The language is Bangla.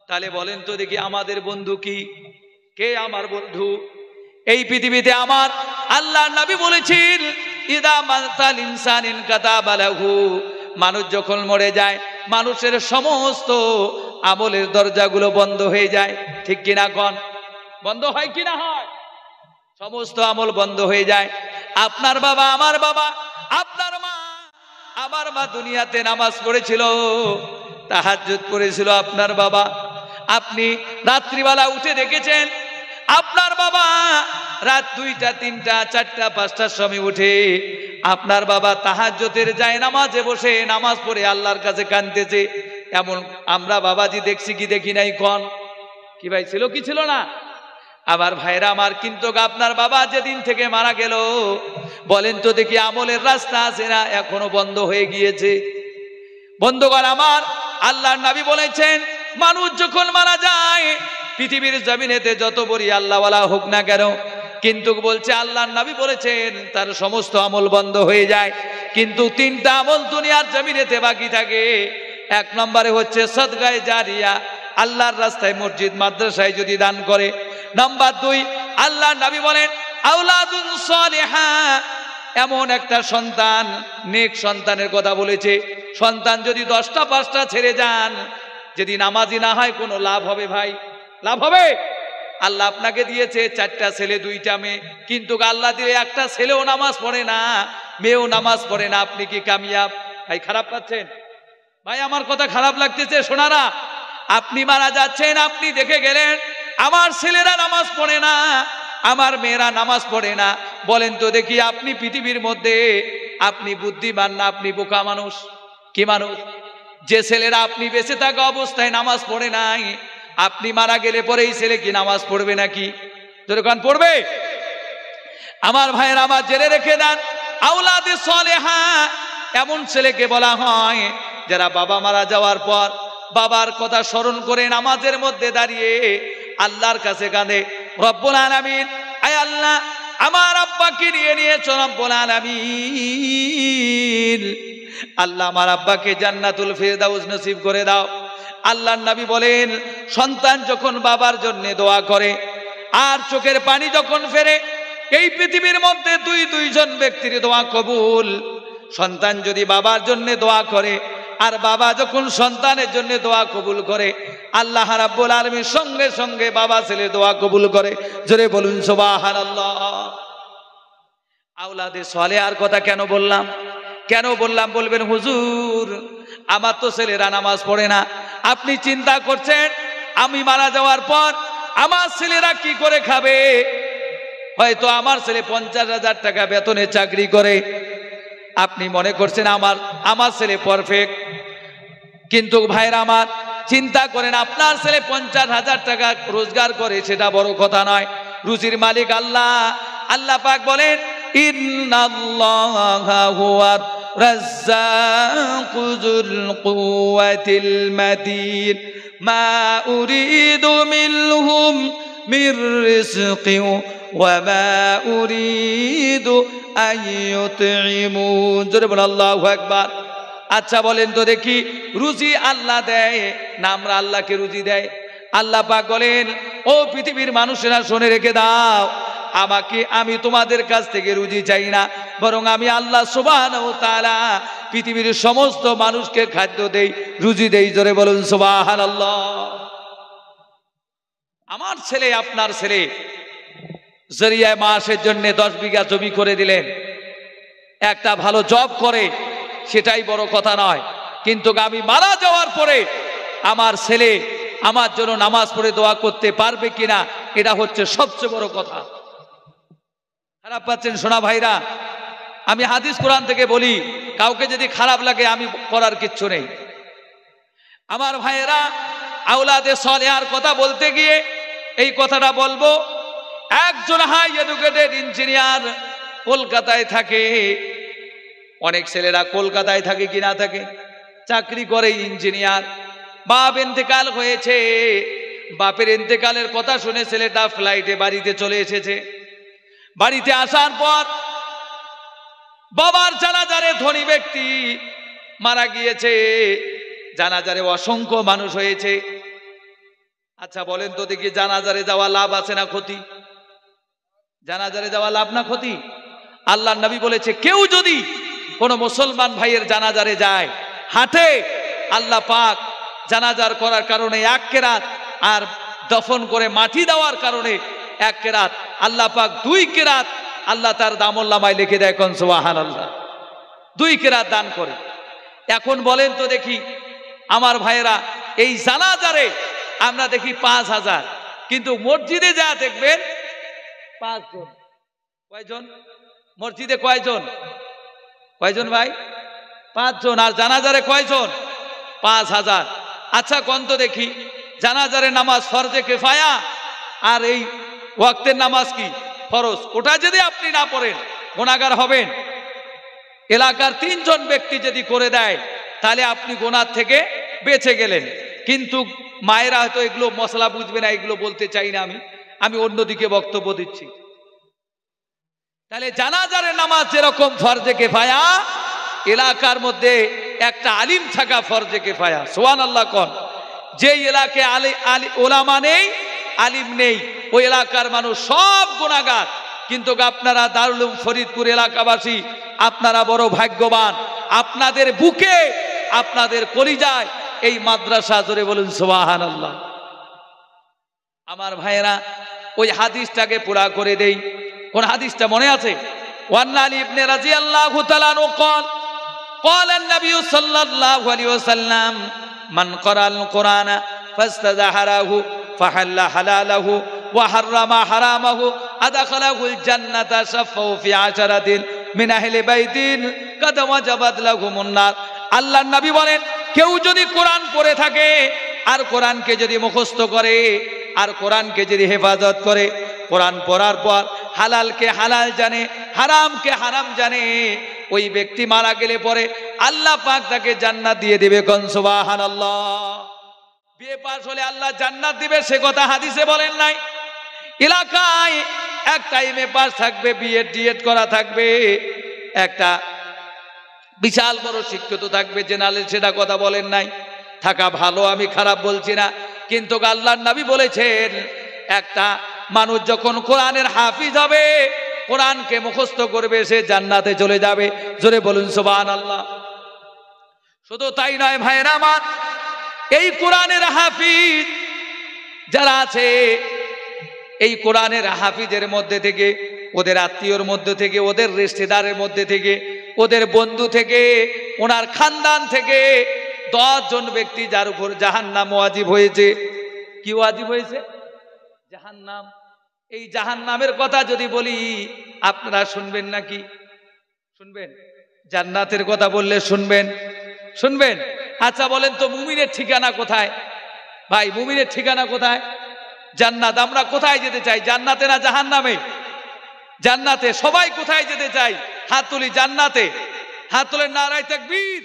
তাহলে বলেন তো দেখি আমাদের বন্ধু কি? কে আমার বন্ধু? এই পৃথিবীতে আমার আল্লাহর নবী বলেছেন, ইদা মাতাল ইনসানিন কাতাবা লাহু, মানুষ যখন মরে যায় মানুষের সমস্ত আমলের দরজাগুলো বন্ধ হয়ে যায়। ঠিক কিনা কোন? বন্ধ হয় কিনা হয়? সমস্ত আমল বন্ধ হয়ে যায়। আপনার বাবা, আমার বাবা, আপনার মা, আমার মা দুনিয়াতে নামাজ পড়েছিল, তাহাজ্জুদ পড়েছিল আপনার বাবা। আপনি রাত্রিবেলা উঠে দেখেছেন আপনার বাবা রাত 2টা 3টা 4টা 5টার সময় উঠে আপনার বাবা তাহাজ্জুদের যায় নামাজে বসে নামাজ পড়ে আল্লাহর কাছে কাঁদতেছে। এমন আমরা বাবাজি দেখছি কি দেখি নাই? কোন কি ভাই, ছিল কি ছিল না? আমার ভাইরা আমার, কিন্তু আপনার বাবা যেদিন থেকে মারা গেল, বলেন তো দেখি আমলের রাস্তা আছে না? এখনো বন্ধ হয়ে গিয়েছে। বন্ধুগণ আমার, আল্লাহর নবী বলেছেন, মানুষ যখন মারা যায় পৃথিবীর জমিনেতে যত বড় আল্লাহওয়ালা হোক না কেন, কিন্তু বলছে আল্লাহর নবী বলেছেন তার সমস্ত আমল বন্ধ হয়ে যায়, কিন্তু 3টা আমল দুনিয়ার জমিনেতে বাকি থাকে। 1 নম্বরে হচ্ছে সদকায়ে জারিয়া, আল্লাহর রাস্তায় মসজিদ মাদ্রাসায় যদি দান করে। নাম্বার 2, আল্লাহর নবী বলেন আওলাদুন সালিহা, এমন একটা সন্তান, নেক সন্তানের কথা বলেছে। সন্তান যদি 10টা 5টা ছেড়ে যান, যদি নামাজি না হয় কোনো লাভ হবে ভাই? লাভ হবে? আল্লাহ আপনাকে দিয়েছে 4টা ছেলে 2টা মেয়ে, কিন্তু আল্লাহ দিয়ে একটা ছেলেও নামাজ পড়ে না, মেয়েও নামাজ পড়ে না, আপনি কি কামিয়াব? ভাই খারাপ পাচ্ছেন? ভাই আমার কথা খারাপ লাগতেছে শোনারা? আপনি মারা যাচ্ছেন, আপনি দেখে গেলেন আমার ছেলেরা নামাজ পড়ে না, আমার মেয়েরা নামাজ পড়ে না। বলেন তো দেখি আপনি পৃথিবীর মধ্যে আপনি বুদ্ধিমান না আপনি বোকা মানুষ? কি মানুষ? যে ছেলেরা আপনি বেঁচে থাকা অবস্থায় নামাজ পড়ে নাই, আপনি মারা গেলে পরে এই ছেলে কি নামাজ পড়বে নাকি? যখন পড়বে। আমার ভাইয়ের আমার জেনে রেখে দেন, আওলাদে সালেহা এমন ছেলেকে বলা হয় যারা বাবা মারা যাওয়ার পর বাবার কথা স্মরণ করে নামাজের মধ্যে দাঁড়িয়ে আল্লাহর কাছে কাঁদে, রব্বুল আলামিন, আয় আল্লাহ আমার আব্বাকে নিয়েছো রব্বুল আলামিন, আল্লাহ আমার আব্বাকে জান্নাতুল ফিরদাউস নসিব করে দাও। আল্লাহর নবী বলেন, সন্তান যখন বাবার জন্য দোয়া করে আর চোখের পানি যখন ফেরে, এই পৃথিবীর মধ্যে দুইজন ব্যক্তির দোয়া কবুল। সন্তান যদি বাবার জন্য দোয়া করে আর বাবা যখন সন্তানের জন্য দোয়া কবুল করে, আল্লাহ রাব্বুল আলামিন সঙ্গে সঙ্গে বাবা ছেলে দোয়া কবুল করে। জোরে বলুন সুবহানাল্লাহ। আওলাদে সালেহার কথা কেন বললাম? কেন বললাম বলবেন হুজুর আমার তো ছেলেরা নামাজ পড়ে না। আপনি চিন্তা করছেন আমি মারা যাওয়ার পর আমার ছেলেরা কি করে খাবে? হয়তো আমার ছেলে 50,000 টাকা বেতনে চাকরি করে, আপনি মনে করছেন আমার ছেলে পারফেক্ট, কিন্তু ভাইরা আমার চিন্তা করেন আপনার ছেলে 50,000 টাকা রোজগার করে, সেটা বড় কথা নয়। রুজির মালিক আল্লাহ। আল্লাহ পাক বলেন, ইন্নাল্লাহা হুয়ার রাজ্জাকু যুল কুওয়াতিল মাতিন মা উরিদু মিনহুম মির রিজকিন ওয়া মা উরিদু আইয়ুতঈমুন। জোরে বলেন আল্লাহু আকবার। আচ্ছা বলেন তো দেখি, রুজি আল্লাহ দেয় না আমরা আল্লাহকে রুজি দেয়? আল্লাহ পাক বলেন, ও পৃথিবীর মানুষেরা শুনে রেখে দাও, আমি তোমাদের কাছ থেকে রুজি চাই না, বরং আমি আল্লাহ সুবহানাহু ওয়া তাআলা পৃথিবীর সমস্ত মানুষকে খাদ্য দেই, রুজি দেই। জোরে বলুন সুবহানাল্লাহ। আমার ছেলে আপনার ছেলে জরিয়ায় মাসের জন্য 10 বিঘা জমি করে দিলেন, একটা ভালো জব করে, সেটাই বড় কথা নয়, কিন্তু আমি মারা যাওয়ার পরে আমার ছেলে আমার জন্য নামাজ পড়ে দোয়া করতে পারবে কিনা, এটা হচ্ছে সবচেয়ে বড় কথা। খারাপ পাচ্ছেন সোনা ভাইরা? আমি হাদিস কোরআন থেকে বলি, কাউকে যদি খারাপ লাগে আমি করার কিচ্ছু নেই। আমার ভাইয়েরা, আওলাদে সালেহার কথা বলতে গিয়ে এই কথাটা বলবো, একজন হাই এডুকেটেড ইঞ্জিনিয়ার কলকাতায় থাকে। অনেক ছেলেরা কলকাতায় থাকে কি না থাকে, চাকরি করে ইঞ্জিনিয়ার। বাপ ইন্তেকাল হয়েছে, বাপের ইন্তেকালের কথা শুনে ছেলেটা ফ্লাইটে বাড়িতে চলে এসেছে। বাড়িতে আসার পর বাবার জানাজারে ধনী ব্যক্তি মারা গিয়েছে, জানাজারে অসংখ্য মানুষ হয়েছে। আচ্ছা বলেন তো দেখি, জানাজারে যাওয়া লাভ আছে না ক্ষতি? জানাজারে যাওয়া লাভ না ক্ষতি? আল্লাহর নবী বলেছে, কেউ যদি কোনো মুসলমান ভাইয়ের জানাজারে যায়, হাঁটে, আল্লাহ পাক জানাজার করার কারণে 1 কেরাত, আর দফন করে মাটি দেওয়ার কারণে 1 কেরাত, আল্লাহ পাক 2 কেরাত আল্লাহ তার দামুল্লামায় লিখে দেয়। কোন সুবহানাল্লাহ, 2 কেরাত দান করে। এখন বলেন তো দেখি আমার ভাইয়েরা, এই জানাজারে আমরা দেখি 5000, কিন্তু মসজিদে যা দেখবেন 5 জন। কয়জন মসজিদে? কয়জন ভাই? 5 জন। আর জানাজারে কয়জন? 5000। আচ্ছা কোন তো দেখি, জানাজারে নামাজ ফরজে কিফায়া আর এই ওয়াক্তের নামাজ কি ফরজ? ওটা যদি আপনি না পড়েন গুনাহগার হবেন। এলাকার 3 জন ব্যক্তি যদি করে দেয় তাহলে আপনি গুনাহ থেকে বেঁচে গেলেন। কিন্তু মায়েরা হয়তো এগুলো মশলা বুঝবে না, এগুলো বলতে চাই না, আমি অন্যদিকে বক্তব্য দিচ্ছি। তাহলে জানাজারে নামাজ যেরকম ফরজে কিফায়া, এলাকার মধ্যে একটা আলিম থাকা ফরজে কিফায়া। সুবহানাল্লাহ কোন। যে এলাকায় ওলামা নেই, আলিম নেই, ওই এলাকার মানুষ সব গুনাহগার। কিন্তু আপনারা দারুল উলুম ফরিদপুর এলাকাবাসী, আপনারা বড় ভাগ্যবান। আপনাদের বুকে, আপনাদের কলিজায় এই মাদ্রাসা। জোরে বলুন সুবহানাল্লাহ। আমার ভাইয়েরা, ওই হাদিসটাকে পুরা করে দেই। কোন হাদিসটা মনে আছে? ওয়ান আলী ইবনে রাদিয়াল্লাহু তাআলা আনহু قال قال النبي صلى الله عليه وسلم من قرأ القرآن فاستظهره فحل حلاله وحرم حرامه أدخله الجنة شفه في 10 من أهل بيت قد وجبت لهم النار। আল্লাহর নবী বলেন, কেউ যদি কোরআন পড়ে থাকে আর কোরআনকে যদি মুখস্থ করে আর কোরআনকে যদি হেফাজত করে, কোরআন পড়ার পর হালালকে হালাল জানে, হারামকে হারাম জানে, ওই ব্যক্তি মারা গেলে পরে আল্লাহ পাক তাকে জান্নাত দিয়ে দিবে। কোন সুবহানাল্লাহ। বিয়ে পাস হলে আল্লাহ জান্নাত দিবে, সে কথা হাদিসে বলেন নাই। এলাকায় একটা এমএ পাস থাকবে, বিএড ডিএড করা থাকবে, একটা বিশাল বড় শিক্ষিত থাকবে, জেনারেল, সেটা কথা বলেন নাই। থাকা ভালো, আমি খারাপ বলছি না, কিন্তু আল্লাহর নবী বলেছেন একটা মানুষ যখন কোরআনের হাফিজ হবে, কোরআনকে মুখস্থ করবে, সে জান্নাতে চলে যাবে। জোরে বলুন সুবহানাল্লাহ। শুধু তাই নয় ভাইরা আমার, এই কোরআনের হাফিজ যারা আছে, এই কোরআনের হাফিজের মধ্যে থেকে, ওদের আত্মীয়র মধ্যে থেকে, ওদের রিশতেদারের মধ্যে থেকে, ওদের বন্ধু থেকে, ওনার খানদান থেকে 10 জন ব্যক্তি যার উপর জাহান্নাম ওয়াজিব হয়েছে। কি ওয়াজিব হয়েছে? জাহান্নাম। এই জাহান্নামের কথা যদি বলি আপনারা শুনবেন নাকি? শুনবেন? জান্নাতের কথা বললে শুনবেন? আচ্ছা বলেন তো, মুমিনের ঠিকানা কোথায়? ভাই, মুমিনের ঠিকানা কোথায়? জান্নাত। আমরা কোথায় যেতে চাই, জান্নাতে না জাহান্নামে? জান্নাতে। সবাই কোথায় যেতে চাই? হাত তুলি, জান্নাতে। হাত তুলে নারায়ে তাকবীর।